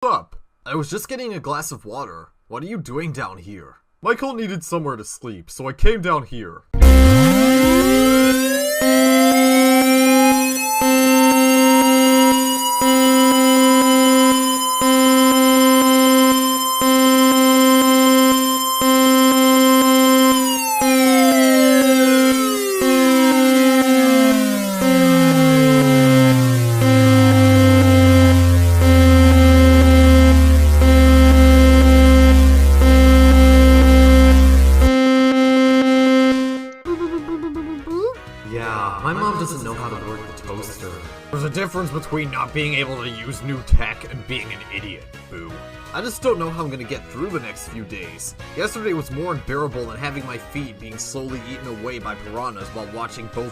What's up? I was just getting a glass of water. What are you doing down here? Michael needed somewhere to sleep, so I came down here. Yeah, my mom doesn't know how to work the toaster. There's a difference between not being able to use new tech and being an idiot, boo. I just don't know how I'm gonna get through the next few days. Yesterday was more unbearable than having my feet being slowly eaten away by piranhas while watching both